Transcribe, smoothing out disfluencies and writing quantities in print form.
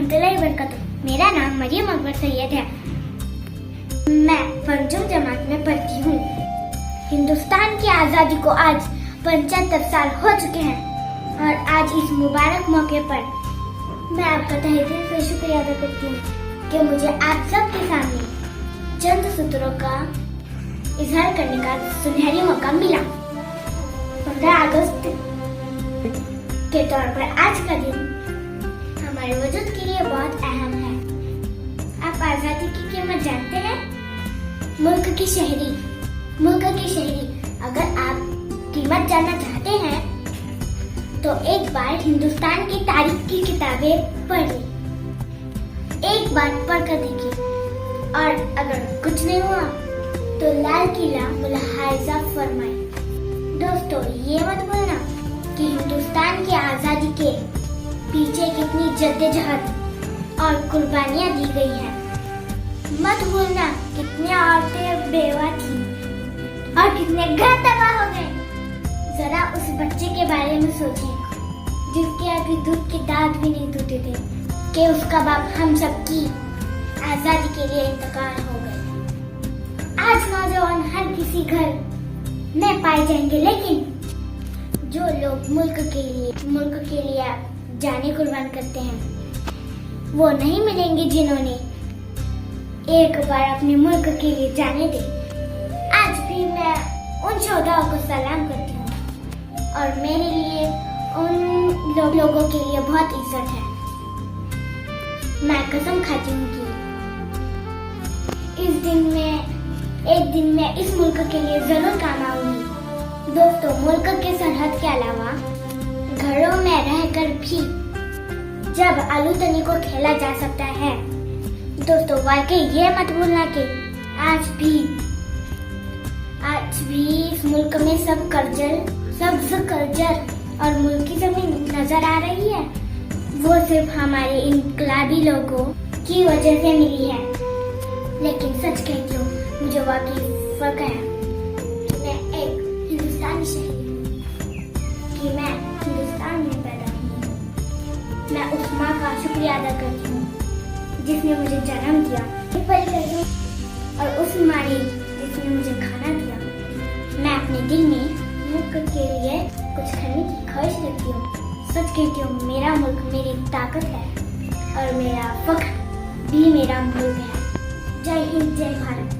रहमतुल्लाहि व बरकातुहू। मेरा नाम मरियम अकबर सैयद है। मैं पंचम जमात में पढ़ती हूँ। हिंदुस्तान की आज़ादी को आज 75 साल हो चुके हैं और आज इस मुबारक मौके पर मैं आपका तहे दिल से शुक्रिया अदा करती हूँ कि मुझे आप सबके सामने चंद सूत्रों का इजहार करने का सुनहरी मौका मिला। 15 अगस्त के तौर पर आज का दिन हमारे वजूद के लिए बहुत अहम है। आप आजादी की कीमत जानते हैं? मुल्क की शहरी, अगर आप कीमत जानना चाहते हैं तो एक बार हिंदुस्तान की तारीख की किताबें पढ़िए, एक बार पढ़कर देखिए और अगर कुछ नहीं हुआ तो लाल किला मुलाहाजा फरमाए। दोस्तों, ये मत भूलना कि हिंदुस्तान की आजादी के पीछे कितनी जद्दोजहद और कुर्बानियां दी गई हैं। मत भूलना कितनी औरतें बेवा थी और कितने घर तबाह हो गए। जरा उस बच्चे के बारे में सोचिए जिसके अभी दूध के दांत भी नहीं टूटे थे कि उसका बाप हम सबकी आजादी के लिए इंतकाल हो गए। आज नौजवान हर किसी घर में पाए जाएंगे, लेकिन जो लोग मुल्क के लिए जाने कुर्बान करते हैं वो नहीं मिलेंगे जिन्होंने एक बार अपने मुल्क के लिए जाने दे। आज भी मैं उन शोहदाओं को सलाम करती हूँ और मेरे लिए उन लोगों के लिए बहुत इज्जत है। मैं कसम खाती हूँ कि एक दिन मैं इस मुल्क के लिए जरूर काम आऊंगी। दोस्तों, मुल्क के सरहद के अलावा घरों में रहकर भी जब आलू तनी को खेला जा सकता है, दोस्तों वाकई ये मत भूलना कि आज भी इस मुल्क में सब्ज कर्जर और मुल्की जमीन नजर आ रही है। वो सिर्फ हमारे इनकलाबी लोगों की वजह से मिली है। लेकिन सच कहती हूँ, मुझे वाकई फर्क है। मैं एक हिंदुस्तानी शहरी हूँ कि मैं हिंदुस्तान में पैदा हुई हूँ। मैं उस माँ का शुक्रिया अदा करती हूँ जिसने मुझे जन्म दिया और उस माँ ने जिसने मुझे खाना दिया। मैं अपने दिल में मुल्क के लिए कुछ करने की ख्वाहिश रखती हूँ। सच कहती हूँ, मेरा मुल्क मेरी ताकत है और मेरा फख्र भी मेरा मुल्क है। जय हिंद, जय भारत।